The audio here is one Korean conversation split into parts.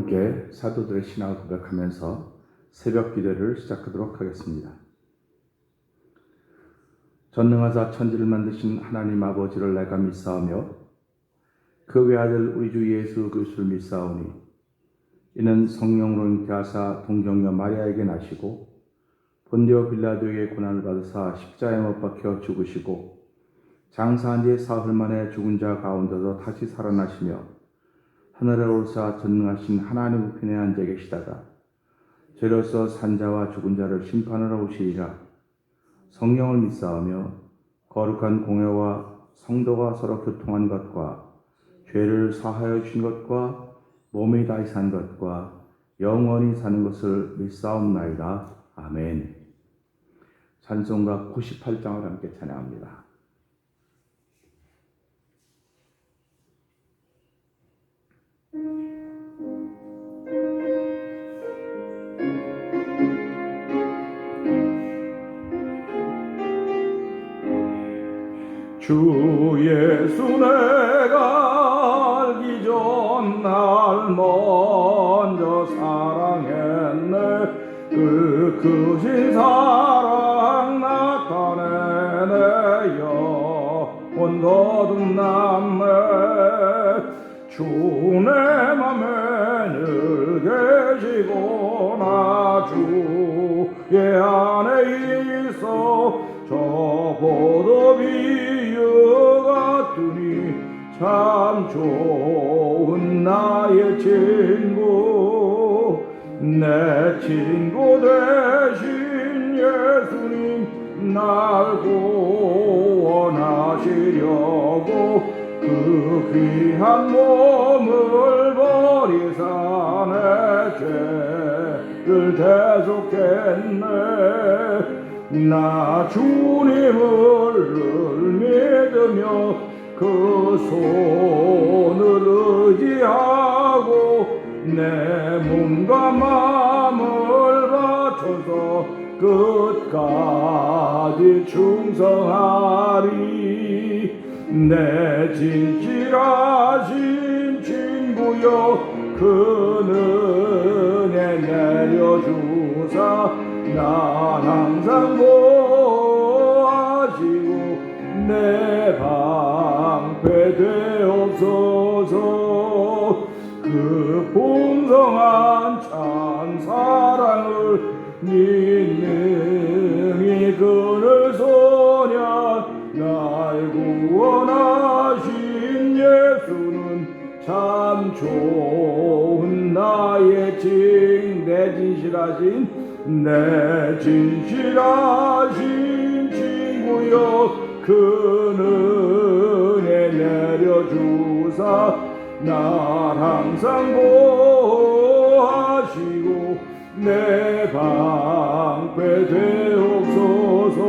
함께 사도들의 신앙을 고백하면서 새벽 기도를 시작하도록 하겠습니다. 전능하사 천지를 만드신 하나님 아버지를 내가 믿사오며 그 외아들 우리 주 예수 그리스도를 믿사오니 이는 성령으로 잉태하사 동정녀 마리아에게 나시고 본디오 빌라도에게 고난을 받으사 십자가에 못 박혀 죽으시고 장사한 지 사흘 만에 죽은 자 가운데서 다시 살아나시며 하늘에 오르사 전능하신 하나님 우편에 앉아 계시다가 죄로서 산자와 죽은 자를 심판하러 오시리라. 성령을 믿사오며 거룩한 공회와 성도가 서로 교통한 것과 죄를 사하여 주신 것과 몸이 다시 산 것과 영원히 사는 것을 믿사옵나이다. 아멘. 찬송가 98장을 함께 찬양합니다. 주 예수 내가 알기 전 날 먼저 사랑했네. 그 크신 사랑 나타내네. 영원 거듭났네. 주 내 맘에 늘 계시고 나 주의 안에 있어 저 포도비유 같으니 참 좋은 나의 친구. 내 친구 되신 예수님 날 구원하시려고 그 귀한 몸을 버리사 내 죄를 대속했네. 나 주님을 믿으며 그 손을 의지하고 내 몸과 마음을 바쳐서 끝까지 충성하리. 내 진실하신 친구여 그 은혜 내려주사 난 항상 보호하시고 내 방패 되옵소서. 그 풍성한 참 사랑을 믿음이 그늘 소냐 날 구원하신 예수는 참 좋은 나의 내 진실하신 친구여 그 은혜 내려주사 날 항상 보호하시고 내 방패 되옵소서.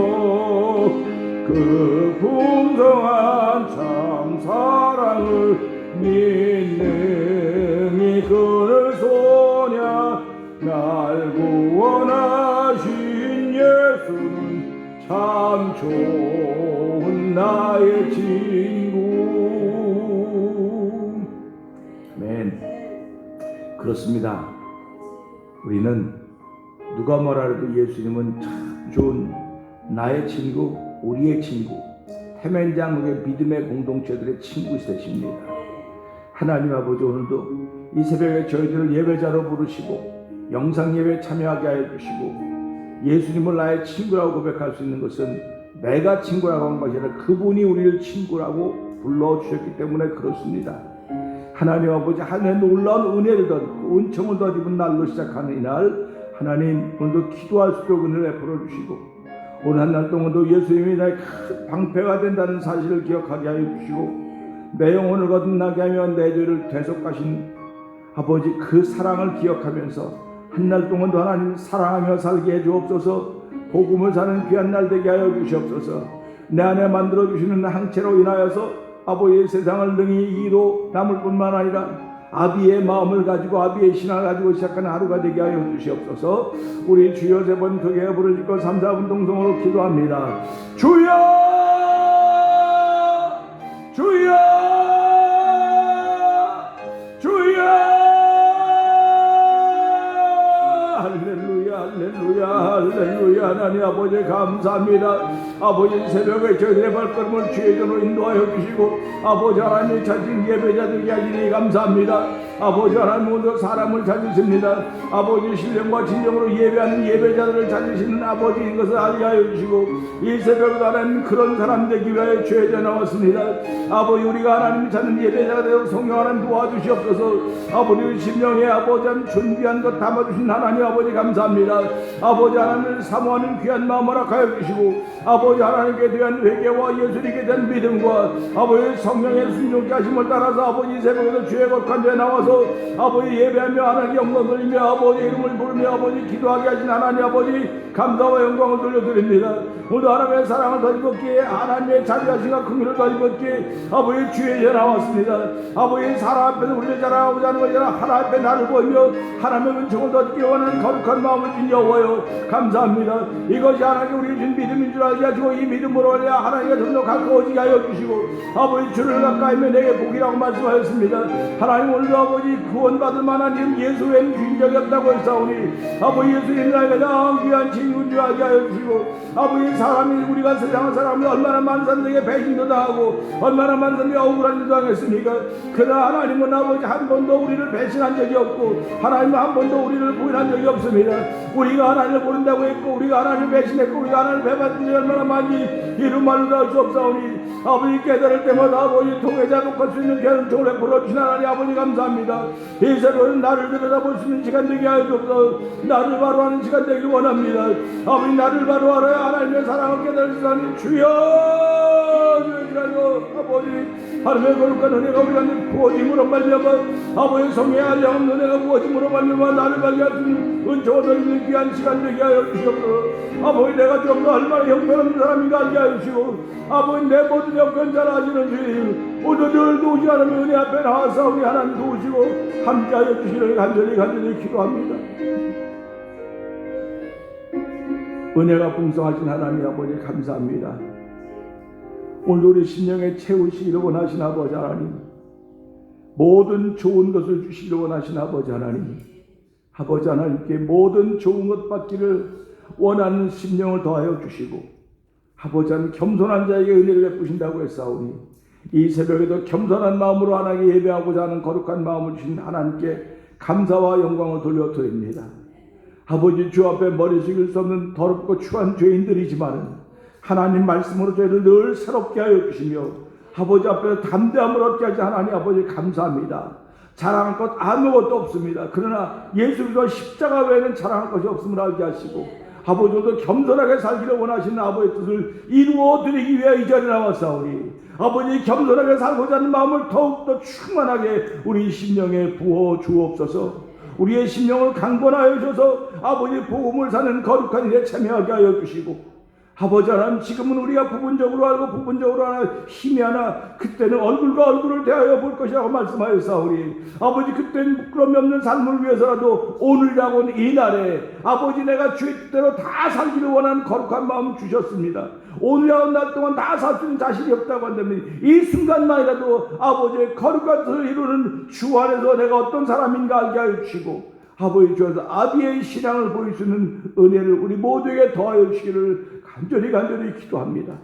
그 풍성한 참 사랑을 믿음이 그늘 소냐 날 구원하신 예수는 참 좋은 나의 친구. 아멘. 그렇습니다. 우리는 누가 뭐라 해도 예수님은 참 좋은 나의 친구, 우리의 친구, 태면장국의 믿음의 공동체들의 친구이십니다. 하나님 아버지, 오늘도 이 새벽에 저희들을 예배자로 부르시고 영상예배에 참여하게 하여 주시고 예수님을 나의 친구라고 고백할 수 있는 것은 내가 친구라고 하는 것이 아니라 그분이 우리를 친구라고 불러주셨기 때문에 그렇습니다. 하나님 아버지, 하늘의 놀라운 은혜를 덧입고 은총을 덧입은 날로 시작하는 이날, 하나님 오늘도 기도할 수 있도록 은혜를 베풀어 주시고 오늘 한 날 동안도 예수님이 나의 큰 방패가 된다는 사실을 기억하게 하여 주시고 내 영혼을 거듭나게 하며 내 죄를 대속하신 아버지 그 사랑을 기억하면서 한 날 동안도 하나님 사랑하며 살게 해 주옵소서. 복음을 사는 귀한 날 되게 하여 주시옵소서. 내 안에 만들어 주시는 항체로 인하여서 아버지의 세상을 능히 이기도 남을 뿐만 아니라 아비의 마음을 가지고 아비의 신앙을 가지고 시작하는 하루가 되게 하여 주시옵소서. 우리 주여 세 번 크게 부르짖고 3, 4분 동성으로 기도합니다. 주여 주여 주여 할렐루야. 하나님 아버지 감사합니다. 아버지 새벽에 저희들의 발걸음을 주의 전으로 인도하여 주시고 아버지 하나님 찾은 예배자들에게 하시니 감사합니다. 아버지 하나님 모두 사람을 찾으십니다. 아버지 신령과 진정으로 예배하는 예배자들을 찾으시는 아버지인 것을 알게 하여 주시고 이 새벽에도 하나님 그런 사람 되기 위하여 주의 전 나왔습니다. 아버지 우리가 하나님 찾는 예배자가 되어 성령 하나님 도와주시옵소서. 아버지 심령에 아버지 하나님 준비한 것 담아주신 하나님 아버지 감사합니다. 아버지 하나님을 사모하는 귀한 마음 허락하여 주시고 아버지 하나님께 대한 회개와 예수님께 대한 믿음과 아버지 성령의 순종케 하심을 따라서 아버지 새벽에도 주의 거룩한 데에 나와서 아버지 예배하며 하나님께 영광 돌리며 아버지 이름을 부르며 아버지 기도하게 하신 하나님 아버지 감사와 영광을 돌려드립니다. 오늘 하나님의 사랑을 더 입었기에 하나님의 자비하심과 긍휼을 더 입었기에 아버지 주의 제 나왔습니다. 아버지 사람 앞에서 우리를 자랑하고자 하는 것이 아니라 하나님 앞에 나를 보이며 하나님의 은총을 더 얻기 원하는 거룩한 마음을 준 여호와여 감사합니다. 이것이 하나님께 우리 준 믿음인 줄 알게 하시고 이 믿음으로 올려 하나님께 좀 더 가까워지게 하여 주시고 아버지 주를 가까이면 내게 복이라고 말씀하였습니다. 하나님 오늘도 아버지 구원받을 만한 일 예수 외엔 주인 적이 없다고 했사오니 아버지 예수님 나의 가장 귀한 친구인 줄 알게 하여 주시고 아버지 사람이 우리가 세상을 사람이 얼마나 많은 사람들에게 배신도 당하고 얼마나 많은 사람들이 억울한 일도 당했습니까? 그러나 하나님은 아버지 한 번도 우리를 배신한 적이 없고 하나님은 한 번도 우리를 부인한 적이 없습니다. 우리가 하나님을 모른다고 했고 우리가 하나님을 배신했고 우리가 하나님을 배반한 적이 얼마나 많이 이런 말로 다 할 수 없사오니 아버지 깨달을 때마다 아버지 통해자 녹할 수 있는 견종을 베풀어 주신 하나님 아버지 감사합니다. 이 새로운 나를 들여다볼 수 있는 시간 되게 하여 주옵소서. 나를 바로하는 시간 되길 원합니다. 아버지 나를 바로하라 하나님의 사랑을 깨달을 수 있는 주여 주여 아버지 하나님의 거룩한 은혜가 우리가 부어짐으로 말미암아 아버지 성의 알량한 은혜가 부어짐으로 말미암아 나를 발견할 수 있는 은총을 더 있는 귀한 시간 되게 하여 주시옵소서. 아버지 내가 좀 더 얼마나 형편없는 사람인가 알게 하여 주시고 아버지 내 모든 형편 잘 아시는 주님 오늘 늘 도우시 하나님의 은혜 앞에 나와서 우리 하나님 도우시고 함께하여 주시기를 간절히 기도합니다. 은혜가 풍성하신 하나님 아버지 감사합니다. 오늘 우리 심령에 채우시기를 원하신 아버지 하나님 모든 좋은 것을 주시기를 원하신 아버지 하나님 아버지 하나님께 모든 좋은 것 받기를 원하는 심령을 더하여 주시고 아버지 하나님 겸손한 자에게 은혜를 베푸신다고 했사오니 이 새벽에도 겸손한 마음으로 하나님께 예배하고자 하는 거룩한 마음을 주신 하나님께 감사와 영광을 돌려드립니다. 아버지 주 앞에 머리 숙일 수 없는 더럽고 추한 죄인들이지만 하나님 말씀으로 저희를 늘 새롭게 하여 주시며 아버지 앞에서 담대함을 얻게 하시 하나님 아버지 감사합니다. 자랑할 것 아무것도 없습니다. 그러나 예수 그리스도 십자가 외에는 자랑할 것이 없음을 알게 하시고 아버지도 겸손하게 살기를 원하시는 아버지의 뜻을 이루어 드리기 위해 이 자리에 나왔사오니 아버지 겸손하게 살고자 하는 마음을 더욱더 충만하게 우리 심령에 부어 주옵소서. 우리의 심령을 강건하여 주셔서 아버지 복음을 사는 거룩한 일에 참여하게 하여 주시고 아버지 하나님 지금은 우리가 부분적으로 알고 부분적으로 하나 힘이 하나 그때는 얼굴과 얼굴을 대하여 볼 것이라고 말씀하였사오니 아버지 그때는 부끄러움이 없는 삶을 위해서라도 오늘이라고는 이날에 아버지 내가 주의 뜻대로 다 살기를 원하는 거룩한 마음을 주셨습니다. 오늘이라고 날 동안 다 살 수 있는 자신이 없다고 한다면 이 순간만이라도 아버지의 거룩한 뜻을 이루는 주 안에서 내가 어떤 사람인가 알게 하여 주시고 아버지 주셔서 아비의 신앙을 보일 수 있는 은혜를 우리 모두에게 더하여 주시기를 간절히 기도합니다.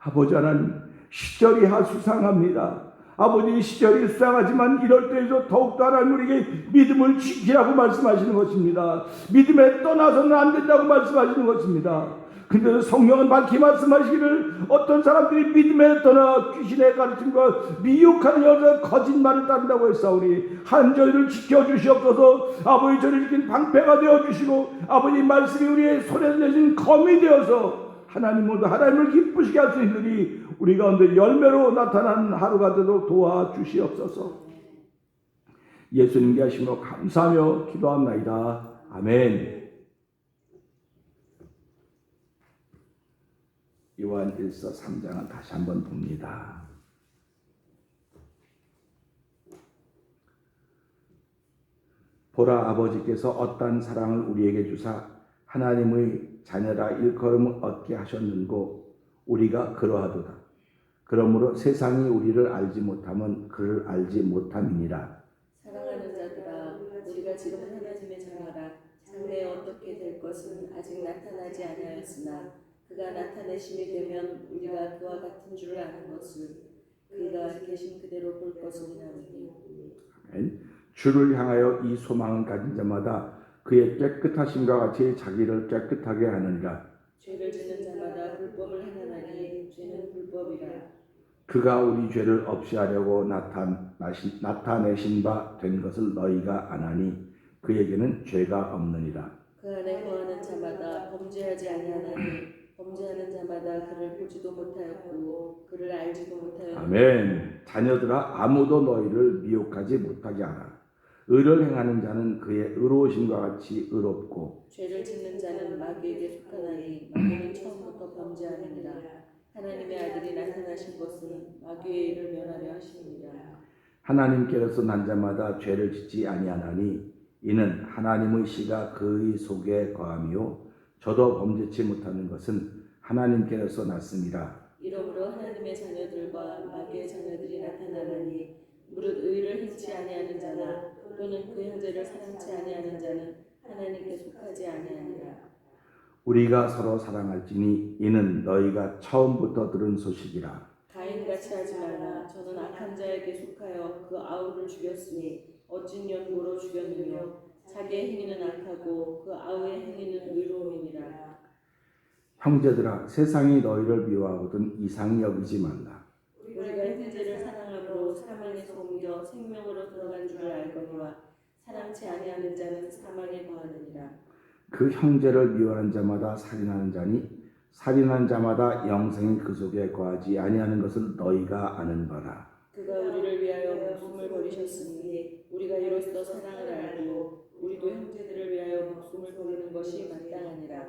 아버지 하나님 시절이 수상합니다. 아버지 시절이 수상하지만 이럴 때에도 더욱더 하나님 우리에게 믿음을 지키라고 말씀하시는 것입니다. 믿음에 떠나서는 안 된다고 말씀하시는 것입니다. 근데 성령은 밝히 말씀하시기를 어떤 사람들이 믿음에 떠나 귀신의 가르침과 미혹하는 여자 거짓말을 따른다고 했사오니 한 저희를 지켜주시옵소서. 아버지 저를 지킨 방패가 되어주시고 아버지 말씀이 우리의 손에 내신 검이 되어서 하나님 모두 하나님을 기쁘시게 할 수 있는 일이 우리 가운데 열매로 나타나는 하루가 되도록 도와주시옵소서. 예수님께 하심으로 감사하며 기도합나이다. 아멘. 요한일서 3장을 다시 한번 봅니다. 보라 아버지께서 어떠한 사랑을 우리에게 주사 하나님의 자녀라 일컬음을 얻게 하셨는고 우리가 그러하도다. 그러므로 세상이 우리를 알지 못하면 그를 알지 못함이니라. 사랑하는 자들아 우리가 지금 하나님의 자녀라 장래에 어떻게 될 것은 아직 나타나지 아니하였으나 그가 나타내심이 되면 우리가 그와 같은 줄을 아는 것을 그가 계신 그대로 볼 것이니라니. 아멘. 주를 향하여 이 소망을 가진 자마다 그의 깨끗하심과 같이 자기를 깨끗하게 하느니라. 죄를 짓는 자마다 불법을 행하나니 죄는 불법이라. 그가 우리 죄를 없이 하려고 나타내신 바 된 것을 너희가 아나니 그에게는 죄가 없느니라. 그 안에 거하는 자마다 범죄하지 아니하나니 범죄하는 자마다 그를 보지도 못하였고 그를 알지도 못하였느니라. 아멘. 자녀들아, 아무도 너희를 미혹하지 못하게 하라. 의를 행하는 자는 그의 의로우심과 같이 의롭고 죄를 짓는 자는 마귀에게 속하나니 마귀는 처음부터 범죄하느니라. 하나님의 아들이 나타나신 것은 마귀의 일을 멸하려 하심이니라. 하나님께로서 난 자마다 죄를 짓지 아니하나니 이는 하나님의 씨가 그의 속에 거함이요 저도 범죄치 못하는 것은 하나님께로서 났습니다. 이러므로 하나님의 자녀들과 마귀의 자녀들이 나타나나니 무릇 의를 행치 아니하는 자나 또는 그 형제를 사랑치 아니하는 자는 하나님께 속하지 아니하니라. 우리가 서로 사랑할지니 이는 너희가 처음부터 들은 소식이라. 가인같이 하지 말라. 저는 악한 자에게 속하여 그 아우를 죽였으니 어찐 연고로 죽였느뇨. 자기의 행위는 악하고 그 아우의 행위는 의로움이니라. 형제들아, 세상이 너희를 미워하거든 이상히 여기지 말라. 우리가 형제를 사랑함으로 사망에서 옮겨 생명으로 들어간 줄을 알거니와 사랑치 아니하는 자는 사망에 거하느니라. 그 형제를 미워하는 자마다 살인하는 자니 살인하는 자마다 영생이 그 속에 거하지 아니하는 것을 너희가 아는 바라. 그가 우리를 위하여 목숨을 버리셨으니 우리가 이로써 사랑을 알고 우리도 형제들을 위하여 목숨을 버리는 것이 마땅하니라.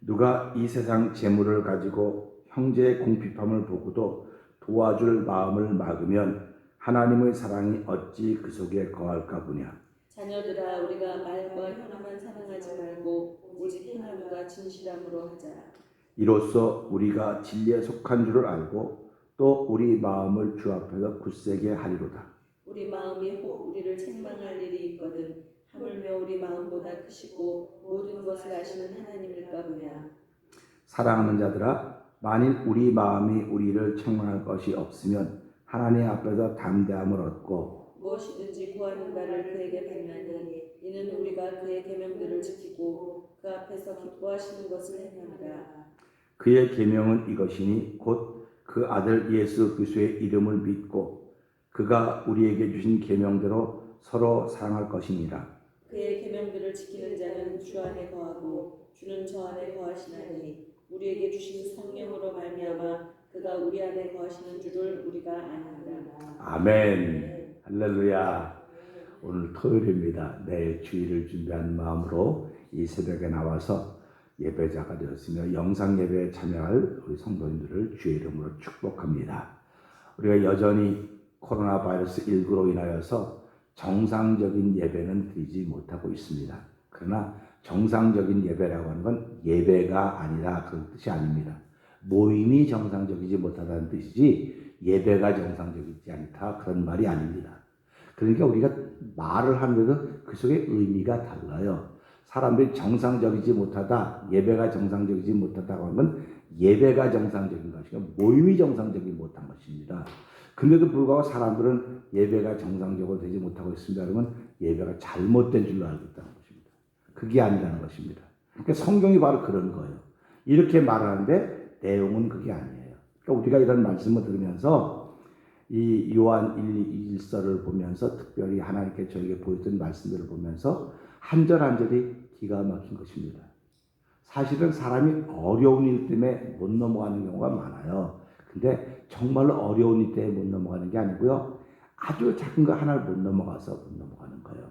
누가 이 세상 재물을 가지고 형제의 궁핍함을 보고도 도와줄 마음을 막으면 하나님의 사랑이 어찌 그 속에 거할까 보냐. 자녀들아, 우리가 말과 혀로만 사랑하지 말고 오직 행함과 진실함으로 하자. 이로써 우리가 진리에 속한 줄을 알고 또 우리 마음을 주 앞에서 굳세게 하리로다. 우리 마음이 혹 우리를 책망할 일이 있거든 하물며 우리 마음보다 크시고 모든 것을 아시는 하나님일까 보냐. 사랑하는 자들아, 만일 우리 마음이 우리를 책망할 것이 없으면 하나님 앞에서 담대함을 얻고 무엇이든지 구하는 바를 그에게 받나니 이는 우리가 그의 계명들을 지키고 그 앞에서 기뻐하시는 것을 행함이라. 그의 계명은 이것이니 곧 그 아들 예수 그리스도의 이름을 믿고 그가 우리에게 주신 계명대로 서로 사랑할 것이니라. 그의 계명들을 지키는 자는 주 안에 거하고 주는 저 안에 거하시나니 우리에게 주신 성령으로 말미암아 그가 우리 안에 거하시는 줄을 우리가 아느니라. 아멘. 할렐루야. 오늘 토요일입니다. 내일 주일을 준비한 마음으로 이 새벽에 나와서 예배자가 되었으며 영상 예배에 참여할 우리 성도님들을 주의 이름으로 축복합니다. 우리가 여전히 코로나 바이러스 19로 인하여서 정상적인 예배는 드리지 못하고 있습니다. 그러나 정상적인 예배라고 하는 건 예배가 아니라 그런 뜻이 아닙니다. 모임이 정상적이지 못하다는 뜻이지 예배가 정상적이지 않다 그런 말이 아닙니다. 그러니까 우리가 말을 하면서 그 속에 의미가 달라요. 사람들이 정상적이지 못하다, 예배가 정상적이지 못하다고 하면 예배가 정상적인 것이고 모임이 정상적이지 못한 것입니다. 근데도 불구하고 사람들은 예배가 정상적으로 되지 못하고 있습니다. 그러면 예배가 잘못된 줄로 알고 있다는 것입니다. 그게 아니라는 것입니다. 그러니까 성경이 바로 그런 거예요. 이렇게 말하는데 내용은 그게 아니에요. 그러니까 우리가 이런 말씀을 들으면서 이 요한 1서를 보면서 특별히 하나님께 저에게 보여준 말씀들을 보면서 한 절 한 절이 기가 막힌 것입니다. 사실은 사람이 어려운 일 때문에 못 넘어가는 경우가 많아요. 근데 정말로 어려운 일 때문에 못 넘어가는 게 아니고요. 아주 작은 거 하나를 못 넘어가서 못 넘어가는 거예요.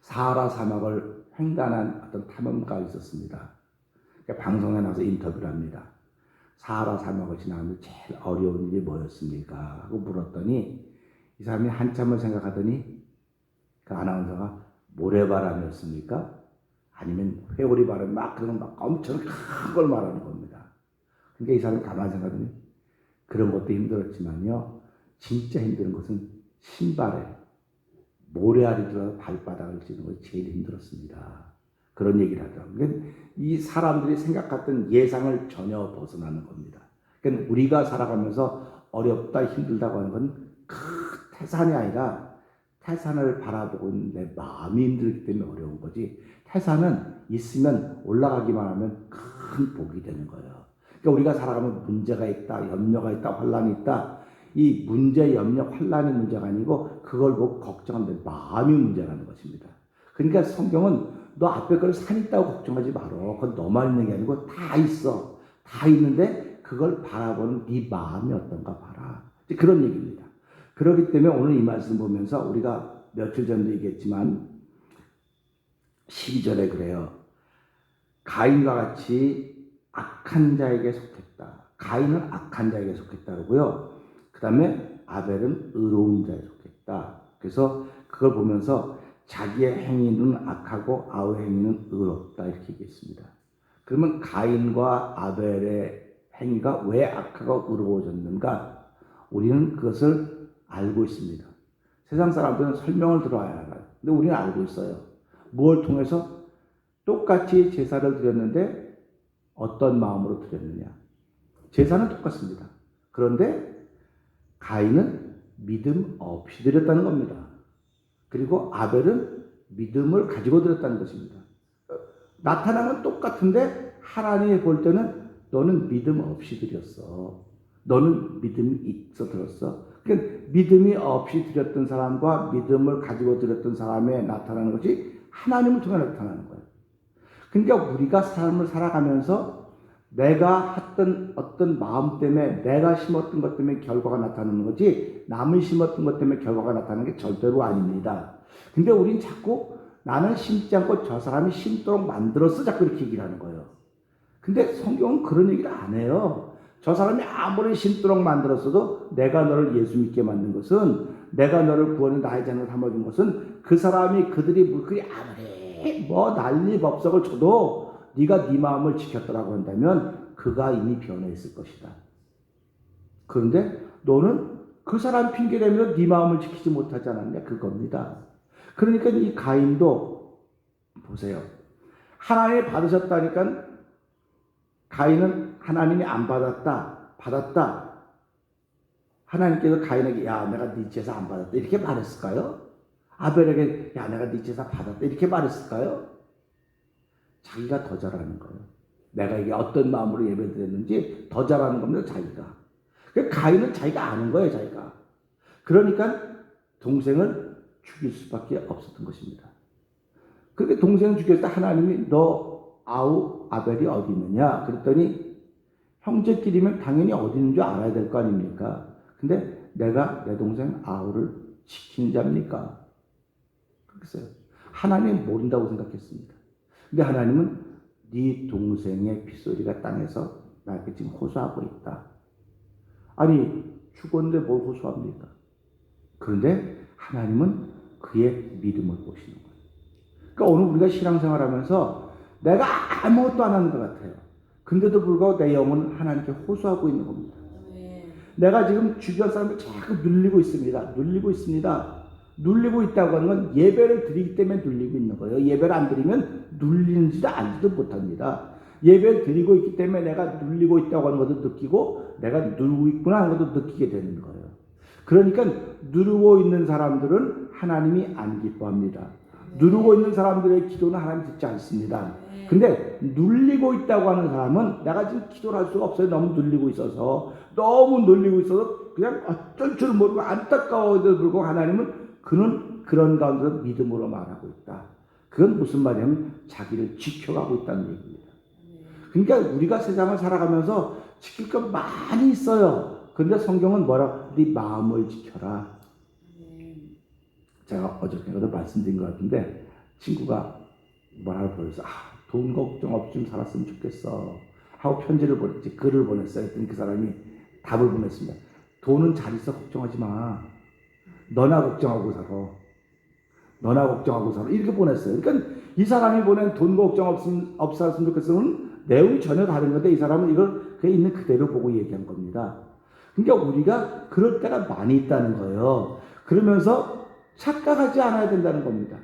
사하라 사막을 횡단한 어떤 탐험가가 있었습니다. 그러니까 방송에 나와서 인터뷰를 합니다. 사하라 사막을 지나가면서 제일 어려운 일이 뭐였습니까? 하고 물었더니 이 사람이 한참을 생각하더니 그 아나운서가 모래바람이었습니까? 아니면 회오리 바람 막 그런 막 엄청 큰 걸 말하는 겁니다. 그러니까 이 사람이 가만히 생각하더니 그런 것도 힘들었지만요. 진짜 힘든 것은 신발에 모래알이 들어서 발바닥을 찌는 것이 제일 힘들었습니다. 그런 얘기를 하더라고요. 그러니까 이 사람들이 생각했던 예상을 전혀 벗어나는 겁니다. 그러니까 우리가 살아가면서 어렵다 힘들다고 하는 건 그 태산이 아니라 태산을 바라보고 있는 내 마음이 힘들기 때문에 어려운 거지, 태산은 있으면 올라가기만 하면 큰 복이 되는 거예요. 그러니까 우리가 살아가면 문제가 있다, 염려가 있다, 환란이 있다. 이 문제, 염려, 환란이 문제가 아니고 그걸 보고 걱정하는 내 마음이 문제라는 것입니다. 그러니까 성경은 너 앞에 걸 산 있다고 걱정하지 말어. 그건 너만 있는 게 아니고 다 있어. 다 있는데 그걸 바라보는 네 마음이 어떤가 봐라. 그런 얘기입니다. 그렇기 때문에 오늘 이 말씀 보면서 우리가 며칠 전도 얘기했지만 12절에 그래요. 가인과 같이 악한 자에게 속했다. 가인은 악한 자에게 속했다고요. 그 다음에 아벨은 의로운 자에 속했다. 그래서 그걸 보면서 자기의 행위는 악하고 아우의 행위는 의롭다 이렇게 얘기했습니다. 그러면 가인과 아벨의 행위가 왜 악하고 의로워졌는가? 우리는 그것을 알고 있습니다. 세상 사람들은 설명을 들어야 알아요. 근데 우리는 알고 있어요. 무엇을 통해서? 똑같이 제사를 드렸는데 어떤 마음으로 드렸느냐? 제사는 똑같습니다. 그런데 가인은 믿음 없이 드렸다는 겁니다. 그리고 아벨은 믿음을 가지고 드렸다는 것입니다. 나타난 건 똑같은데 하나님이 볼 때는 너는 믿음 없이 드렸어. 너는 믿음이 있어 드렸어. 그러니까 믿음이 없이 드렸던 사람과 믿음을 가지고 드렸던 사람에 나타나는 것이 하나님을 통해 나타나는 거예요. 그러니까 우리가 삶을 살아가면서 내가 했던 어떤 마음 때문에, 내가 심었던 것 때문에 결과가 나타나는 거지 남이 심었던 것 때문에 결과가 나타나는 게 절대로 아닙니다. 근데 우린 자꾸 나는 심지 않고 저 사람이 심도록 만들었어 자꾸 이렇게 얘기를 하는 거예요. 근데 성경은 그런 얘기를 안 해요. 저 사람이 아무리 심도록 만들었어도 내가 너를 예수 믿게 만든 것은, 내가 너를 구원의 나의 자녀로 삼아준 것은 그 사람이 그들이 아무리 뭐 난리법석을 쳐도 네가 네 마음을 지켰더라고 한다면 그가 이미 변해있을 것이다. 그런데 너는 그 사람 핑계대면서 네 마음을 지키지 못하지 않았냐? 그겁니다. 그러니까 이 가인도 보세요. 하나님이 받으셨다니까 가인은 하나님이 안 받았다. 하나님께서 가인에게 야 내가 네 제사 안 받았다 이렇게 말했을까요? 아벨에게 야 내가 네 제사 받았다 이렇게 말했을까요? 자기가 더 잘하는 거예요. 내가 이게 어떤 마음으로 예배드렸는지 더 잘하는 겁니다. 자기가. 그러니까 가인은 자기가 아는 거예요. 자기가. 그러니까 동생을 죽일 수밖에 없었던 것입니다. 그렇게 동생을 죽였을 때 하나님이 너 아벨이 어디 있느냐? 그랬더니 형제끼리면 당연히 어디 있는 줄 알아야 될 거 아닙니까? 근데 내가 내 동생 아우를 지키는 자입니까? 그랬어요. 하나님은 모른다고 생각했습니다. 근데 하나님은 네 동생의 핏소리가 땅에서 나에게 지금 호소하고 있다. 아니 죽었는데 뭘 호소합니까? 그런데 하나님은 그의 믿음을 보시는 거예요. 그러니까 오늘 우리가 신앙생활하면서 내가 아무것도 안 하는 것 같아요. 근데도 불구하고 내 영혼은 하나님께 호소하고 있는 겁니다. 내가 지금 주변 사람을 자꾸 눌리고 있습니다. 눌리고 있다고 하는 건 예배를 드리기 때문에 눌리고 있는 거예요. 예배를 안 드리면 눌리는지도 알지도 못합니다. 예배를 드리고 있기 때문에 내가 눌리고 있다고 하는 것도 느끼고 내가 누르고 있구나 하는 것도 느끼게 되는 거예요. 그러니까 누르고 있는 사람들은 하나님이 안 기뻐합니다. 누르고 있는 사람들의 기도는 하나님 듣지 않습니다. 근데 눌리고 있다고 하는 사람은 내가 지금 기도를 할 수가 없어요. 너무 눌리고 있어서 그냥 어쩔 줄 모르고 안타까워도 불구하고 하나님은 그는 그런 가운데서 믿음으로 말하고 있다. 그건 무슨 말이냐면 자기를 지켜가고 있다는 얘기입니다. 그러니까 우리가 세상을 살아가면서 지킬 것 많이 있어요. 그런데 성경은 뭐라? 네 마음을 지켜라. 제가 어저께도 말씀드린 것 같은데 친구가 뭐라고 보내서 돈 걱정 없이 좀 살았으면 좋겠어 하고 편지를 보냈지, 글을 보냈어요. 그랬더니 그 사람이 답을 보냈습니다. 돈은 잘 있어 걱정하지 마. 너나 걱정하고 살아. 이렇게 보냈어요. 그러니까 이 사람이 보낸 돈 걱정 없이 살았으면 좋겠어는 내용이 전혀 다른 건데 이 사람은 이걸 그냥 있는 그대로 보고 얘기한 겁니다. 그러니까 우리가 그럴 때가 많이 있다는 거예요. 그러면서 착각하지 않아야 된다는 겁니다.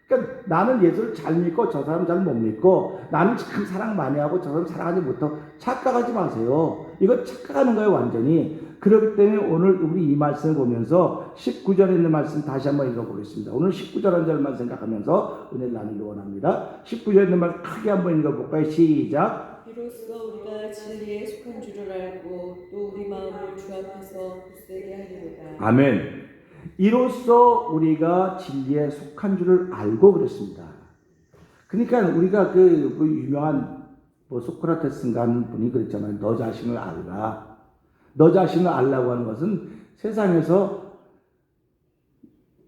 그러니까 나는 예수를 잘 믿고 저 사람 잘 못 믿고 나는 참 사랑 많이 하고 저 사람 사랑하지 못하고 착각하지 마세요. 이거 착각하는 거예요 완전히. 그렇기 때문에 오늘 우리 이 말씀을 보면서 19절에 있는 말씀 다시 한번 읽어보겠습니다. 오늘 19절 한 절만 생각하면서 은혜를 나누기 원합니다. 19절에 있는 말씀 크게 한번 읽어볼까요? 시작. 비로소 우리가 진리에 속한 줄을 알고 또 우리 마음을 주 앞에서 굳세게 하리로다. 아멘. 이로써 우리가 진리에 속한 줄을 알고 그랬습니다. 그러니까 우리가 그 유명한 소크라테스인가 하는 분이 그랬잖아요. 너 자신을 알라. 너 자신을 알라고 하는 것은 세상에서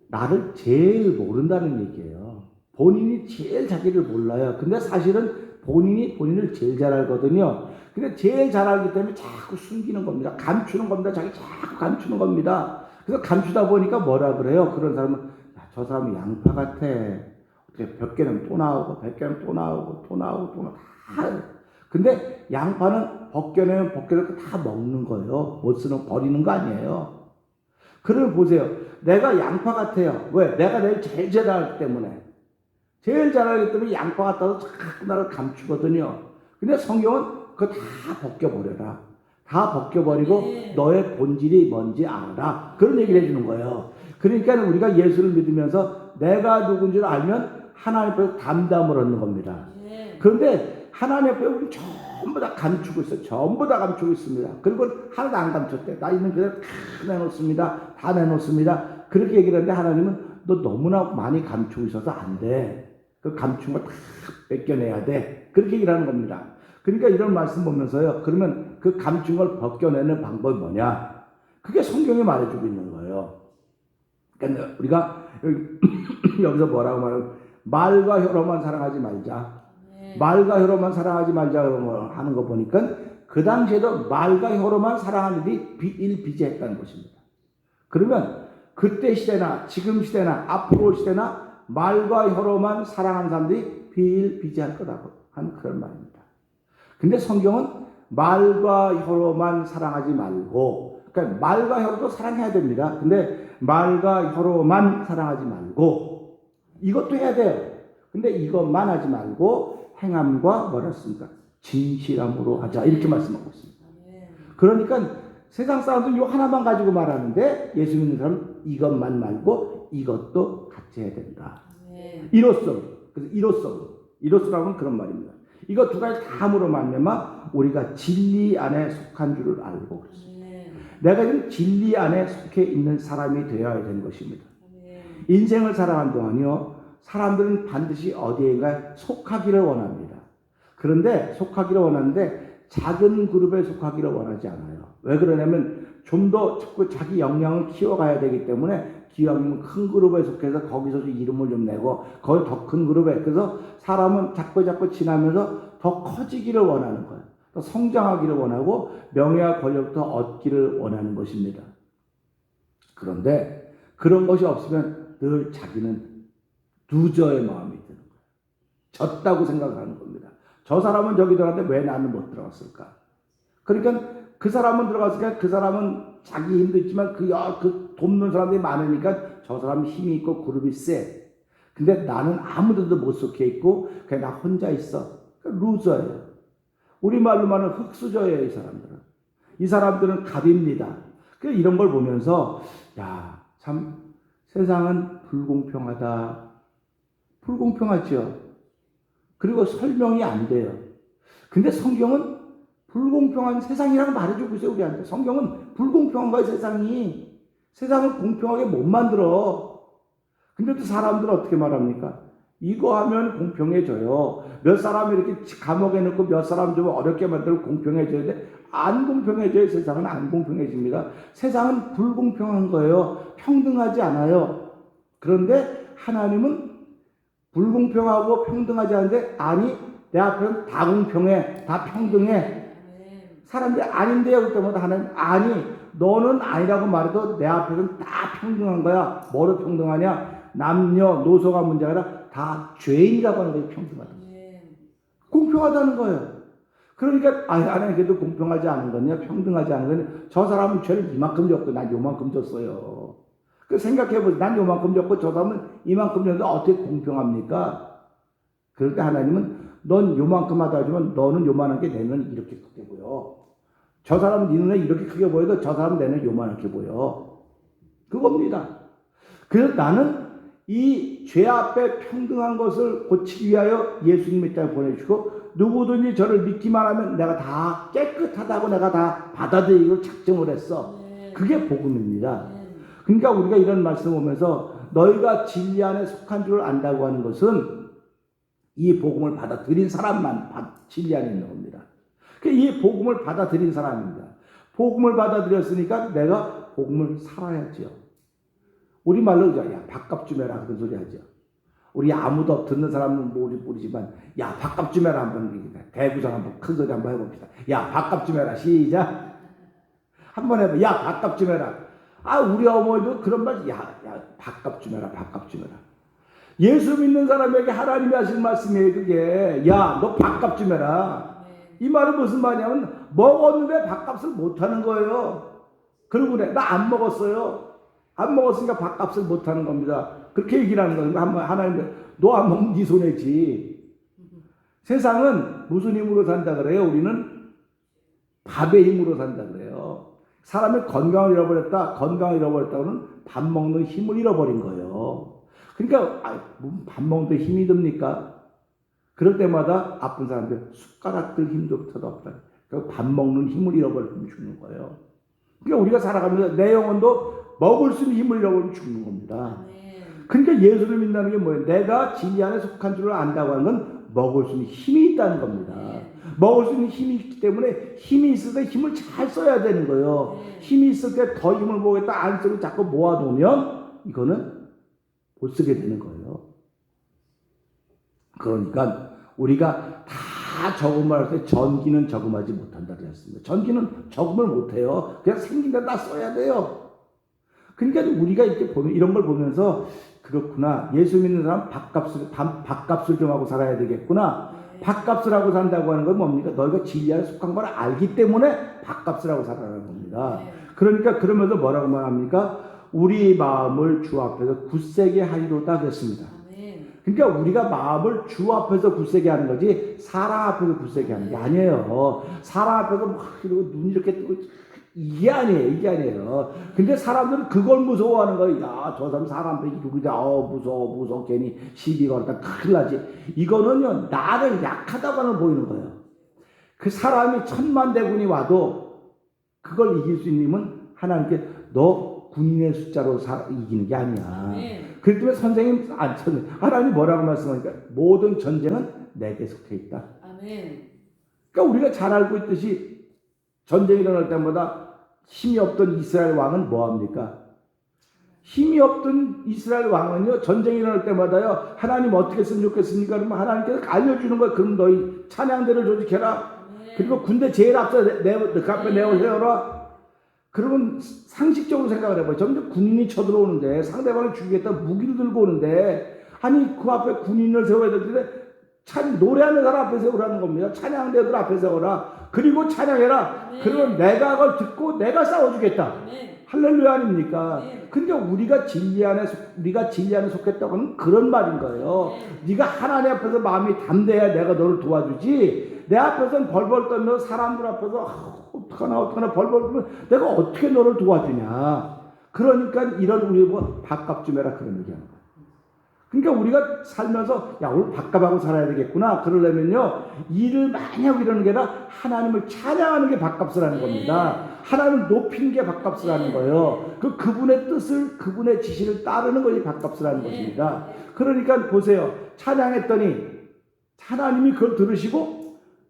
나를 제일 모른다는 얘기예요. 본인이 제일 자기를 몰라요. 근데 사실은 본인이 본인을 제일 잘 알거든요. 근데 제일 잘 알기 때문에 자꾸 숨기는 겁니다. 감추는 겁니다. 자기 자꾸 감추는 겁니다. 그래서 감추다 보니까 뭐라 그래요? 그런 사람은 야, 저 사람은 양파 같아. 어떻게 몇 개는 또 나오고 100개는 또 나오고 또 나오고 또 나오고 다. 근데 양파는 벗겨내면 벗겨내고 다 먹는 거예요. 못 쓰는 버리는 거 아니에요. 그러면 보세요. 내가 양파 같아요. 왜? 내가 내일 제일 잘하기 때문에. 제일 잘하기 때문에 양파 같아서 자꾸 나를 감추거든요. 근데 성경은 그거 다 벗겨버려라. 다 벗겨버리고 너의 본질이 뭔지 알아라. 그런 얘기를 해주는 거예요. 그러니까 우리가 예수를 믿으면서 내가 누군지를 알면 하나님 앞에서 담담을 얻는 겁니다. 그런데 하나님 앞에 우리는 전부 다 감추고 있어요. 전부 다 감추고 있습니다. 그리고 하나도 안 감췄대. 나 있는 그대로 다 내놓습니다. 다 내놓습니다. 그렇게 얘기를 하는데 하나님은 너 너무나 많이 감추고 있어서 안 돼. 그 감춘 거 다 뺏겨내야 돼. 그렇게 얘기를 하는 겁니다. 그러니까 이런 말씀 보면서요. 그러면 그 감춘 걸 벗겨내는 방법이 뭐냐? 그게 성경이 말해주고 있는 거예요. 그러니까 우리가 여기서 뭐라고 말하면 말과 혀로만 사랑하지 말자. 말과 혀로만 사랑하지 말자 하는 거 보니까 그 당시에도 말과 혀로만 사랑하는 일이 비일비재했다는 것입니다. 그러면 그때 시대나 지금 시대나 앞으로 올 시대나 말과 혀로만 사랑하는 사람들이 비일비재할 거라고 하는 그런 말입니다. 근데 성경은 말과 혀로만 사랑하지 말고, 그러니까 말과 혀로도 사랑해야 됩니다. 근데 말과 혀로만 사랑하지 말고, 이것도 해야 돼요. 근데 이것만 하지 말고 행함과 뭐라 했습니까? 진실함으로 하자. 이렇게 말씀하고 있습니다. 그러니까 세상 사람들은 이 하나만 가지고 말하는데 예수 믿는 사람은 이것만 말고 이것도 같이 해야 된다. 이로써, 그래서 이로써라고는 그런 말입니다. 이거 두 가지 다 함으로 말미암아 우리가 진리 안에 속한 줄을 알고 그렇습니다. 내가 지금 진리 안에 속해 있는 사람이 되어야 되는 것입니다. 인생을 살아가는 동안요, 사람들은 반드시 어디에가 속하기를 원합니다. 그런데 속하기를 원하는데 작은 그룹에 속하기를 원하지 않아요. 왜 그러냐면 좀 더 자꾸 자기 역량을 키워가야 되기 때문에 기왕이면 큰 그룹에 속해서 거기서 이름을 좀 내고 거기 더 큰 그룹에, 그래서 사람은 자꾸 지나면서 더 커지기를 원하는 거예요. 더 성장하기를 원하고 명예와 권력도 얻기를 원하는 것입니다. 그런데 그런 것이 없으면 늘 자기는 루저의 마음이 드는 거예요. 졌다고 생각하는 겁니다. 저 사람은 저기 들어갔는데 왜 나는 못 들어갔을까? 그러니까 그 사람은 들어갔으니까 그 사람은 자기 힘도 있지만 그 돕는 사람들이 많으니까 저 사람은 힘이 있고 그룹이 세. 근데 나는 아무데도 못 속해 있고 그냥 나 혼자 있어. 그러니까 루저예요. 우리말로 말하는 흙수저예요. 이 사람들은. 이 사람들은 갑입니다. 그래서 이런 걸 보면서 야, 참 세상은 불공평하다. 불공평하죠. 그리고 설명이 안 돼요. 근데 성경은 불공평한 세상이라고 말해주고 있어요, 우리한테. 성경은 불공평한 거예요, 세상이. 세상을 공평하게 못 만들어. 근데 또 사람들은 어떻게 말합니까? 이거 하면 공평해져요. 몇 사람 이렇게 감옥에 넣고 몇 사람 좀 어렵게 만들고 공평해져야 돼. 안 공평해져요. 세상은 안 공평해집니다. 세상은 불공평한 거예요. 평등하지 않아요. 그런데 하나님은 불공평하고 평등하지 않은데 아니, 내 앞에는 다 공평해. 다 평등해. 사람들이 아닌데요. 그럴 때마다 하나님 아니, 너는 아니라고 말해도 내 앞에서는 다 평등한 거야. 뭐로 평등하냐? 남녀 노소가 문제가 아니라 다 죄인이라고 하는 거예요. 평등하다. 공평하다는 거예요. 그러니까 하나님께도 공평하지 않은 거냐, 평등하지 않은 거냐. 저 사람은 죄를 이만큼 졌고 난 요만큼 졌어요. 그 생각해보세요. 난 요만큼 줬고 저 사람은 이만큼 줬는데 어떻게 공평합니까? 그럴 때 하나님은 넌 요만큼 하다 하지만 너는 요만한 게 내 눈에 이렇게 크게 보여. 저 사람은 네 눈에 이렇게 크게 보여도 저 사람은 내 눈에 요만하게 보여. 그겁니다. 그래서 나는 이 죄 앞에 평등한 것을 고치기 위하여 예수님의 땅에 보내주시고 누구든지 저를 믿기만 하면 내가 다 깨끗하다고 내가 다 받아들이고 작정을 했어. 그게 복음입니다. 그러니까 우리가 이런 말씀 보면서 너희가 진리 안에 속한 줄 안다고 하는 것은 이 복음을 받아들인 사람만 진리 안에 있는 겁니다. 이 복음을 받아들인 사람입니다. 복음을 받아들였으니까 내가 복음을 살아야죠. 우리 말로 야 밥값 좀 해라 그런 소리 하죠. 우리 아무도 듣는 사람은 모르지만 야 밥값 좀 해라 한번 대구장 한번 큰 소리 한번 해봅시다. 야 밥값 좀 해라 시작. 한번 해봐. 야 밥값 좀 해라. 우리 어머니도 그런 말 야 밥값 좀 해라 밥값 좀 해라. 예수 믿는 사람에게 하나님이 하신 말씀이에요. 그게 야 너 밥값 좀 해라. 이 말은 무슨 말이냐면 먹었는데 밥값을 못하는 거예요. 그러고 그래 나 안 먹었어요. 안 먹었으니까 밥값을 못하는 겁니다. 그렇게 얘기를 하는 거예요. 하나님 너 안 먹으면 네 손해지. 세상은 무슨 힘으로 산다 그래요? 우리는 밥의 힘으로 산다 그래요. 사람의 건강을 잃어버렸다. 건강을 잃어버렸다고는 밥 먹는 힘을 잃어버린 거예요. 그러니까 밥 먹는데 힘이 듭니까? 그럴 때마다 아픈 사람들 숟가락들 힘도 없다. 그러니까 밥 먹는 힘을 잃어버리면 죽는 거예요. 그러니까 우리가 살아가면서 내 영혼도 먹을 수 있는 힘을 잃어버리면 죽는 겁니다. 그러니까 예수를 믿는다는 게 뭐예요? 내가 진리 안에 속한 줄을 안다고 하는 건 먹을 수 있는 힘이 있다는 겁니다. 먹을 수 있는 힘이 있기 때문에 힘이 있을 때 힘을 잘 써야 되는 거예요. 힘이 있을 때 더 힘을 모으겠다 안 쓰고 자꾸 모아놓으면 이거는 못 쓰게 되는 거예요. 그러니까 우리가 다 저금을 할 때 전기는 저금하지 못한다 그랬습니다. 전기는 저금을 못해요. 그냥 생긴 데 다 써야 돼요. 그러니까 우리가 이렇게 보면 이런 걸 보면서 그렇구나. 예수 믿는 사람 밥값을 좀 하고 살아야 되겠구나. 밥값을 하고 산다고 하는 건 뭡니까? 너희가 진리 안에 속한 걸 알기 때문에 밥값을 하고 살아가는 겁니다. 그러니까 그러면서 뭐라고 말합니까? 우리 마음을 주 앞에서 굳세게 하리로다 그랬습니다. 그러니까 우리가 마음을 주 앞에서 굳세게 하는 거지 사람 앞에서 굳세게 하는 게 아니에요. 사람 앞에서 막 이러고 눈 이렇게 뜨고 이게 아니에요. 근데 사람들은 그걸 무서워하는 거예요. 야, 저 사람 누구냐? 무서워. 괜히 시비 걸었다 큰일 나지. 이거는요, 나를 약하다고는 보이는 거예요. 그 사람이 천만대군이 와도 그걸 이길 수 있는 힘은 하나님께 너 군인의 숫자로 이기는 게 아니야. 그렇기 때문에 하나님이 뭐라고 말씀하니까 모든 전쟁은 내게 속해 있다. 그러니까 우리가 잘 알고 있듯이 전쟁이 일어날 때마다 힘이 없던 이스라엘 왕은 뭐합니까? 힘이 없던 이스라엘 왕은요, 전쟁이 일어날 때마다요, 하나님 어떻게 했으면 좋겠습니까? 그러면 하나님께서 알려주는 거예요. 그럼 너희 찬양대를 조직해라. 그리고 군대 제일 앞서 그 앞에 세워라. 그러면 상식적으로 생각을 해봐요. 점점 군인이 쳐들어오는데 상대방을 죽이겠다 무기를 들고 오는데 아니 그 앞에 군인을 세워야 될 텐데 노래하는 사람 앞에 세우라는 겁니다. 찬양대들 앞에 세워라. 그리고 찬양해라. 그러면 내가 그걸 듣고 내가 싸워주겠다. 할렐루야 아닙니까? 근데 우리가 진리 안에 속했다고 하는 그런 말인 거예요. 네가 하나님 앞에서 마음이 담대해야 내가 너를 도와주지. 내 앞에서는 벌벌 떨며 사람들 앞에서 어떡하나 벌벌 떨면 내가 어떻게 너를 도와주냐. 그러니까 이런 우리 밥값 좀 해라 그런 얘기하는 거예요. 그러니까 우리가 살면서 오늘 밥값하고 살아야 되겠구나. 그러려면요 일을 많이 하고 이러는 게 아니라 하나님을 찬양하는 게 밥값을 하는 겁니다. 하나님을 높이는 게 밥값을 하는 거예요. 그분의 뜻을 그분의 지시를 따르는 것이 밥값을 하는 것입니다. 그러니까 보세요. 찬양했더니 하나님이 그걸 들으시고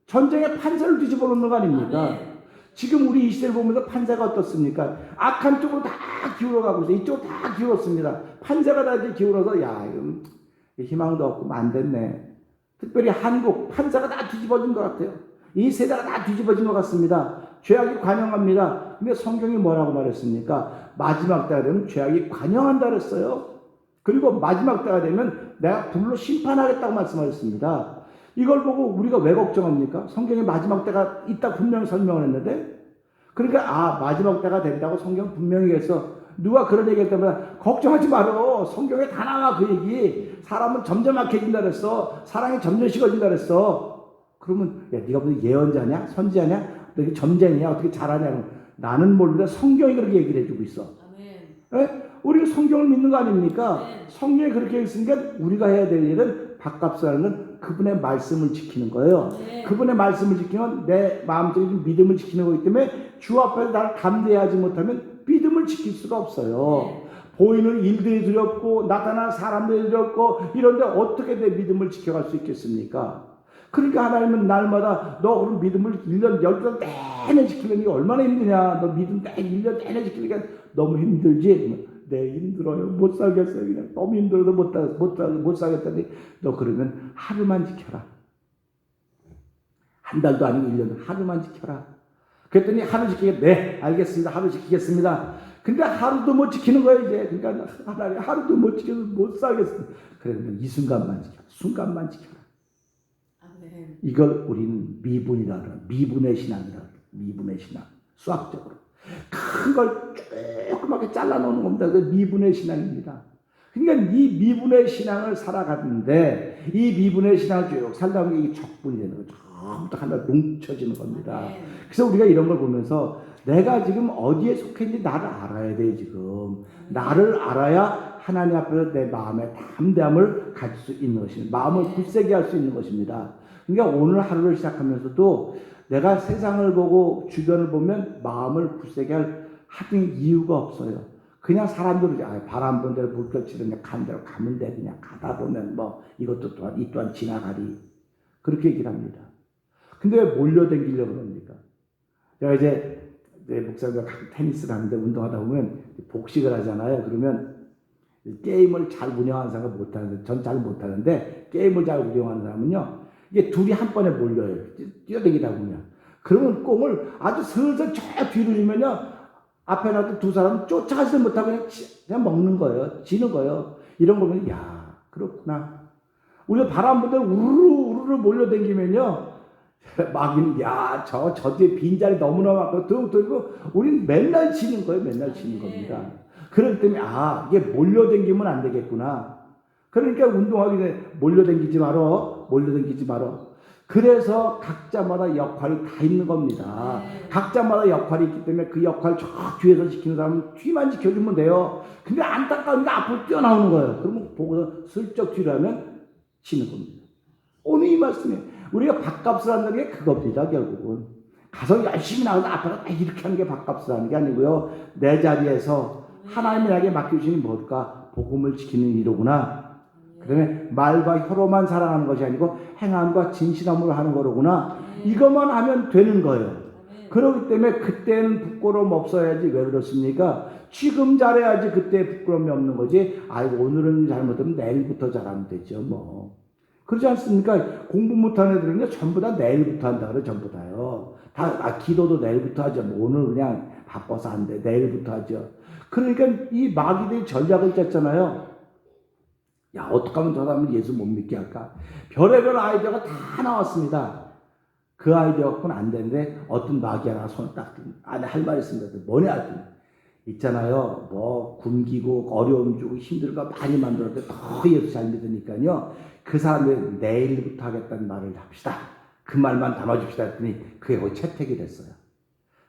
전쟁의 판세를 뒤집어 놓는 거 아닙니까? 지금 우리 이 시대를 보면서 판세가 어떻습니까? 악한 쪽으로 다 기울어가고 있어요. 이쪽으로 다 기울었습니다. 판세가 다 이제 기울어서 이건 희망도 없고 안 됐네. 특별히 한국 판세가 다 뒤집어진 것 같아요. 이 세대가 다 뒤집어진 것 같습니다. 죄악이 관영합니다. 근데 성경이 뭐라고 말했습니까? 마지막 때가 되면 죄악이 관영한다 그랬어요. 그리고 마지막 때가 되면 내가 불로 심판하겠다고 말씀하셨습니다. 이걸 보고 우리가 왜 걱정합니까? 성경에 마지막 때가 있다 분명히 설명을 했는데 그러니까 마지막 때가 된다고 성경 분명히 해서 누가 그런 얘기 할 때마다 걱정하지 마라. 성경에 다 나와 그 얘기. 사람은 점점 약해진다 그랬어. 사랑이 점점 식어진다 그랬어. 그러면 야, 네가 무슨 예언자냐? 선지자냐? 너 점쟁이냐? 어떻게 잘하냐? 나는 모르는데 성경이 그렇게 얘기를 해주고 있어. 예? 우리가 성경을 믿는 거 아닙니까? 성경이 그렇게 했으니까 우리가 해야 될 일은 밥값이라는 건 그분의 말씀을 지키는 거예요. 그분의 말씀을 지키면 내 마음속에 믿음을 지키는 거기 때문에 주 앞에서 나를 감대하지 못하면 믿음을 지킬 수가 없어요. 보이는 일들이 두렵고 나타나는 사람들이 두렵고 이런데 어떻게 내 믿음을 지켜갈 수 있겠습니까? 그러니까 하나님은 날마다 너 그럼 믿음을 1년 12달 내내 지키려니까 얼마나 힘드냐. 너 믿음 1년 내내 지키니까 너무 힘들지. 네, 힘들어요. 못 살겠어요. 그냥 너무 힘들어서 못 살겠다니. 너 그러면 하루만 지켜라. 한 달도 아니고 1년 하루만 지켜라. 그랬더니 하루 지키겠다. 네, 알겠습니다. 하루 지키겠습니다. 근데 하루도 못 지키는 거예요, 이제. 그러니까 하나님 하루도 못 지켜서 못 살겠습니다. 그러면 이 순간만 지켜라. 순간만 지켜라. 아멘. 이걸 우리는 미분이라 그래요. 미분의 신앙이라 그래요. 미분의 신앙. 수학적으로. 큰 걸 조그맣게 잘라놓는 겁니다. 그 미분의 신앙입니다. 그러니까 이 미분의 신앙을 살아갔는데 이 미분의 신앙을 쭉 살다 보면 이게 적분이 되는 거죠. 전부 다 하나 뭉쳐지는 겁니다. 그래서 우리가 이런 걸 보면서 내가 지금 어디에 속했는지 나를 알아야 돼. 지금 나를 알아야 하나님 앞에서 내 마음의 담대함을 가질 수 있는 것입니다. 마음을 굳세게 할 수 있는 것입니다. 그러니까 오늘 하루를 시작하면서도 내가 세상을 보고 주변을 보면 마음을 굳세게 할 하등 이유가 없어요. 그냥 사람들이 바람 부는 대로 물결 치는 가는 대로 가면 돼. 그냥 가다 보면 뭐 이것도 또한 이 또한 지나가리. 그렇게 얘기를 합니다. 근데 왜 몰려다니려고 그럽니까? 제가 이제 목사님과 테니스를 하는데 운동하다 보면 복식을 하잖아요. 그러면 게임을 잘 운영하는 사람은 못하는데 전 잘 못하는데 게임을 잘 운영하는 사람은요. 이게 둘이 한 번에 몰려요. 뛰어다니다 보면. 그러면 공을 아주 슬슬 저 뒤로 주면요. 앞에 놔둔 두 사람은 쫓아가지 못하고 그냥 먹는 거예요. 지는 거예요. 이런 거 보면 야 그렇구나. 우리가 바람 부는 대로 우르르 몰려다니면요. 막이는 저 뒤에 빈자리 너무나 많고 뚝 들고 우리는 맨날 지는 거예요. 맨날 지는 겁니다. 그렇기 때문에 이게 몰려다니면 안 되겠구나. 그러니까 운동하기 전에 몰려다니지 말어. 그래서 각자마다 역할이 다 있는 겁니다. 각자마다 역할이 있기 때문에 그 역할 저 뒤에서 지키는 사람은 뒤만 지켜주면 돼요. 근데 안타까우니까 앞으로 뛰어나오는 거예요. 그러면 보고서 슬쩍 뒤로 하면 지는 겁니다. 오늘 이 말씀에 우리가 밥값을 한다는 게 그겁니다. 결국은 가서 열심히 나가서 앞에서 이렇게 하는 게 밥값을 하는 게 아니고요. 내 자리에서 하나님이 나에게 맡겨주시니 뭘까? 복음을 지키는 이로구나. 그 다음에 말과 혀로만 사랑하는 것이 아니고 행함과 진실함으로 하는 거로구나. 이것만 하면 되는 거예요. 그렇기 때문에 그때는 부끄러움 없어야지. 왜 그렇습니까? 지금 잘해야지 그때 부끄러움이 없는 거지. 오늘은 잘못하면 내일부터 잘하면 되죠. 뭐 그렇지 않습니까? 공부 못하는 애들은 전부 다 내일부터 한다 그래. 전부 다요. 기도도 내일부터 하죠. 뭐 오늘 그냥 바빠서 안 돼. 내일부터 하죠. 그러니까 이 마귀들이 전략을 짰잖아요. 어떻게 하면 저 사람은 예수 못 믿게 할까? 별의별 아이디어가 다 나왔습니다. 그 아이디어 갖고는 안 되는데 어떤 마귀 하나 손을 딱 안에 할 말이 있습니다. 뭐냐 했더니 있잖아요. 뭐 굶기고 어려움 주고 힘들고 많이 만들었는데 더 예수 잘 믿으니까요. 그 사람들 내일부터 하겠다는 말을 합시다. 그 말만 담아줍시다 했더니 그게 거의 채택이 됐어요.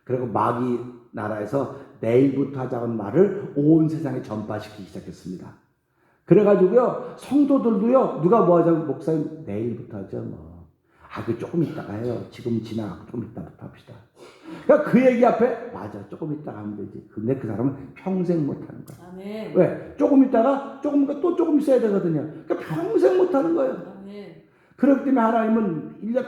그리고 마귀 나라에서 내일부터 하자는 말을 온 세상에 전파시키기 시작했습니다. 그래가지고요, 성도들도요, 누가 뭐 하자고, 목사님, 내일부터 하죠, 뭐. 그 조금 있다가 해요. 지금 지나가고 조금 있다부터 합시다. 그러니까 그 얘기 앞에, 맞아, 조금 있다가 하면 되지. 근데 그 사람은 평생 못 하는 거야. 아멘. 왜? 조금 있다가, 또 조금 있어야 되거든요. 그러니까 평생 못 하는 거예요. 아멘. 그렇기 때문에 하나님은 1년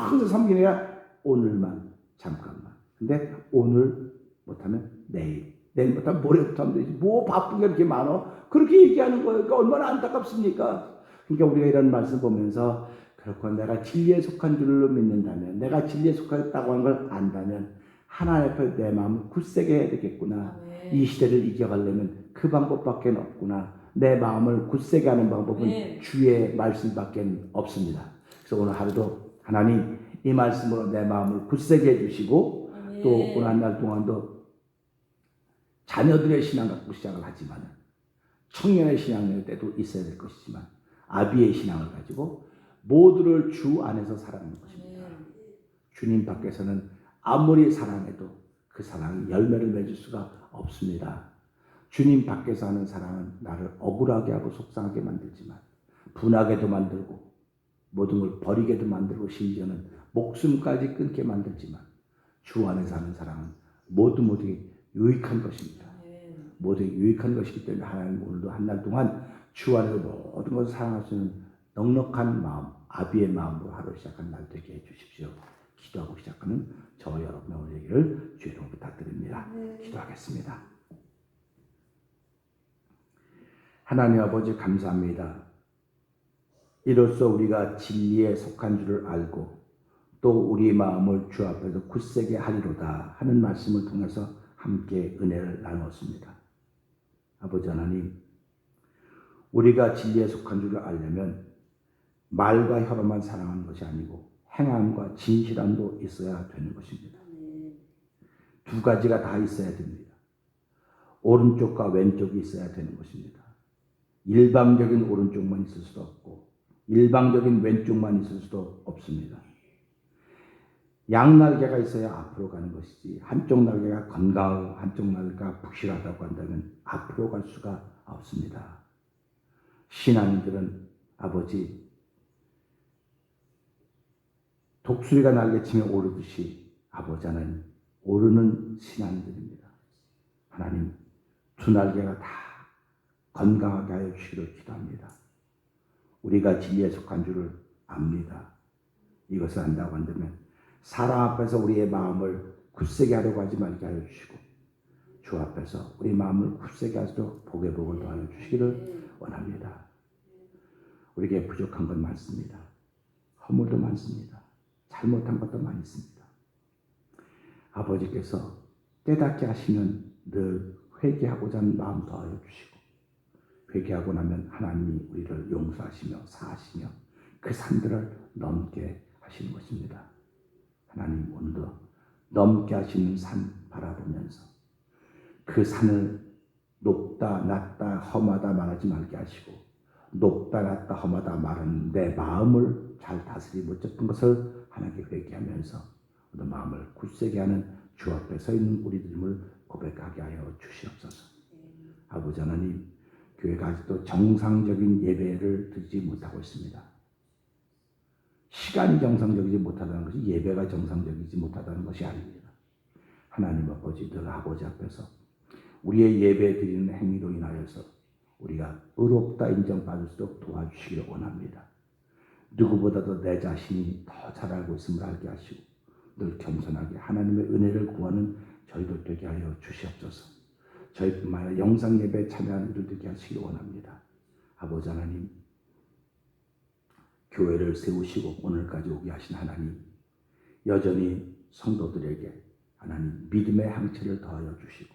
평생 섬기느냐, 오늘만, 잠깐만. 근데 오늘 못하면 내일 못하면 모레부터 하면 되지. 뭐 바쁜 게 이렇게 많아? 그렇게 얘기하는 거예요. 그러니까 얼마나 안타깝습니까? 그러니까 우리가 이런 말씀 보면서 그렇고 내가 진리에 속한 줄로 믿는다면, 내가 진리에 속하였다고 하는 걸 안다면 하나님 앞에 내 마음을 굳세게 해야 되겠구나. 이 시대를 이겨가려면 그 방법밖에 없구나. 내 마음을 굳세게 하는 방법은 주의 말씀밖에 없습니다. 그래서 오늘 하루도 하나님 이 말씀으로 내 마음을 굳세게 해주시고 또 오늘 한 날 동안도 자녀들의 신앙 갖고 시작을 하지만 청년의 신앙일 때도 있어야 될 것이지만 아비의 신앙을 가지고 모두를 주 안에서 사랑하는 것입니다. 주님 밖에서는 아무리 사랑해도 그 사랑이 열매를 맺을 수가 없습니다. 주님 밖에서 하는 사랑은 나를 억울하게 하고 속상하게 만들지만 분하게도 만들고 모든 걸 버리게도 만들고 심지어는 목숨까지 끊게 만들지만 주 안에서 하는 사랑은 모두에게 유익한 것입니다. 모두에게 유익한 것이기 때문에 하나님 오늘도 한 날 동안 주 안에서 모든 것을 사랑할 수 있는 넉넉한 마음, 아비의 마음으로 하루 시작한 날 되게 해주십시오. 기도하고 시작하는 저와 여러분의 오늘 얘기를 주의 이름으로 부탁드립니다. 기도하겠습니다. 하나님 아버지 감사합니다. 이로써 우리가 진리에 속한 줄을 알고 또 우리의 마음을 주 앞에서 굳세게 하리로다 하는 말씀을 통해서 함께 은혜를 나누었습니다. 아버지 하나님, 우리가 진리에 속한 줄을 알려면 말과 혀로만 사랑하는 것이 아니고 행함과 진실함도 있어야 되는 것입니다. 두 가지가 다 있어야 됩니다. 오른쪽과 왼쪽이 있어야 되는 것입니다. 일방적인 오른쪽만 있을 수도 없고 일방적인 왼쪽만 있을 수도 없습니다. 양날개가 있어야 앞으로 가는 것이지 한쪽 날개가 건강하고 한쪽 날개가 부실하다고 한다면 앞으로 갈 수가 없습니다. 신앙인들은 아버지 독수리가 날개치며 오르듯이 아버지 하나님 오르는 신앙인들입니다. 하나님 두 날개가 다 건강하게 하여 주시기를 기도합니다. 우리가 진리에 속한 줄을 압니다. 이것을 안다고 한다면 사람 앞에서 우리의 마음을 굳세게 하려고 하지 말게 하여 주시고 주 앞에서 우리 마음을 굳세게 하도록 복의 복을 더하여 주시기를 원합니다. 우리에게 부족한 건 많습니다. 허물도 많습니다. 잘못한 것도 많이 있습니다. 아버지께서 깨닫게 하시면 늘 회개하고자 하는 마음 더하여 주시고 회개하고 나면 하나님이 우리를 용서하시며 사하시며 그 산들을 넘게 하시는 것입니다. 하나님 오늘도 넘게 하시는 산 바라보면서 그 산을 높다 낮다 험하다 말하지 말게 하시고 높다 낮다 험하다 말하는 내 마음을 잘 다스리지 못했던 것을 하나님께 회개하면서 오늘 마음을 굳세게 하는 주 앞에 서 있는 우리들임을 고백하게 하여 주시옵소서. 아버지 하나님, 교회가 아직도 정상적인 예배를 드리지 못하고 있습니다. 시간이 정상적이지 못하다는 것이 예배가 정상적이지 못하다는 것이 아닙니다. 하나님 아버지, 늘 아버지 앞에서 우리의 예배 드리는 행위로 인하여서 우리가 의롭다 인정받을 수 있도록 도와주시기를 원합니다. 누구보다도 내 자신이 더 잘 알고 있음을 알게 하시고 늘 겸손하게 하나님의 은혜를 구하는 저희들 되게 하여 주시옵소서. 저희뿐만 아니라 영상 예배에 참여하는 이들 되게 하시기를 원합니다. 아버지 하나님, 교회를 세우시고 오늘까지 오게 하신 하나님, 여전히 성도들에게 하나님 믿음의 항체를 더하여 주시고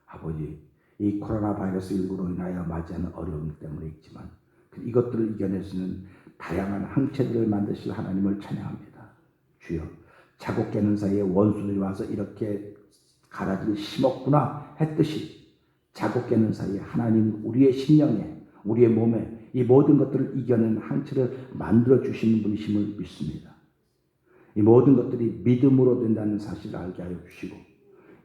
아버지, 이 코로나 바이러스 19로 인하여 맞이하는 어려움 때문에 있지만 이것들을 이겨낼 수 있는 다양한 항체들을 만드실 하나님을 찬양합니다. 주여, 자국 깨는 사이에 원수들이 와서 이렇게 가라지를 심었구나 했듯이 자국 깨는 사이에 하나님 우리의 심령에 우리의 몸에 이 모든 것들을 이겨낸 항체를 만들어 주시는 분이심을 믿습니다. 이 모든 것들이 믿음으로 된다는 사실을 알게 하여 주시고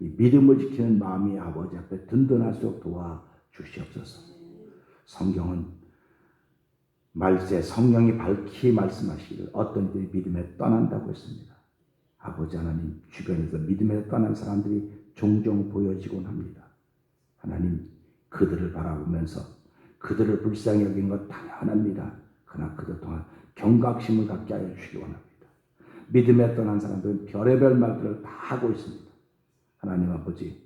이 믿음을 지키는 마음이 아버지 앞에 든든할수록 도와주시옵소서. 성경은 말세 성령이 밝히 말씀하시기를 어떤 이들이 믿음에 떠난다고 했습니다. 아버지 하나님, 주변에서 믿음에 떠난 사람들이 종종 보여지곤 합니다. 하나님, 그들을 바라보면서 그들을 불쌍히 여기는 것 당연합니다. 그러나 그들 동안 경각심을 갖게 하여 주시기 원합니다. 믿음에 떠난 사람들은 별의별 말들을 다 하고 있습니다. 하나님 아버지,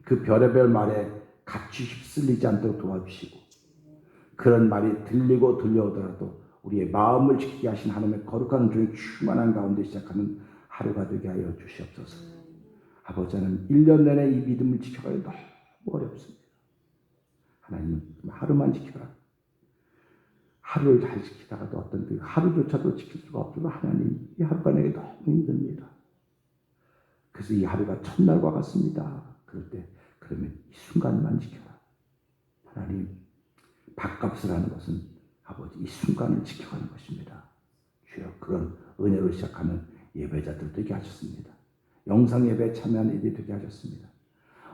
그 별의별 말에 같이 휩쓸리지 않도록 도와주시고 그런 말이 들리고 들려오더라도 우리의 마음을 지키게 하신 하나님의 거룩한 중에 충만한 가운데 시작하는 하루가 되게 하여 주시옵소서. 아버지 하나님, 1년 내내 이 믿음을 지켜가기 너무 어렵습니다. 하나님, 하루만 지켜라. 하루를 잘 지키다가도 어떤 때 하루조차도 지킬 수가 없어서 하나님, 이 하루가 내게 너무 힘듭니다. 그래서 이 하루가 첫날과 같습니다. 그럴 때 그러면 이 순간만 지켜라. 하나님, 밥값을 하는 것은 아버지 이 순간을 지켜가는 것입니다. 주여, 그런 은혜로 시작하는 예배자들 되게 하셨습니다. 영상 예배에 참여하는 이들이 되게 하셨습니다.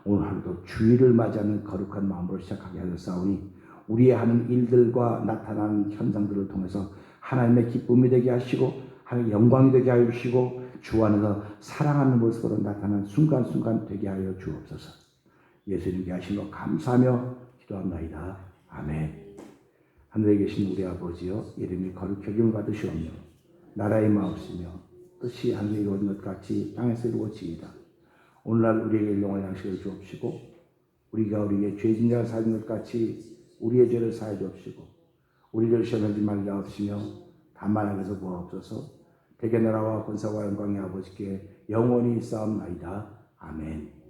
오늘 하루도 주일을 맞이하는 거룩한 마음으로 시작하게 하셨사오니 우리의 하는 일들과 나타나는 현상들을 통해서 하나님의 기쁨이 되게 하시고 하나님의 영광이 되게 하여 주시고 주 안에서 사랑하는 모습으로 나타나는 순간순간 되게 하여 주옵소서. 예수님께 하신 것 감사하며 기도합나이다. 아멘. 하늘에 계신 우리 아버지여, 이름이 거룩히 여김을 받으시오며 나라의 마옵시며 뜻이 하늘에 이루어진 것 같이 땅에서 이루어지이다. 오늘날 우리에게 일용할 양식을 주옵시고 우리가 우리에게 죄진 자를 사하는 것 같이 우리의 죄를 사하여 주옵시고 우리를 시험하지 말게 하옵시며 다만 악에서 구하옵소서. 대개 나라와 권세와 영광이 아버지께 영원히 있사옵나이다. 아멘.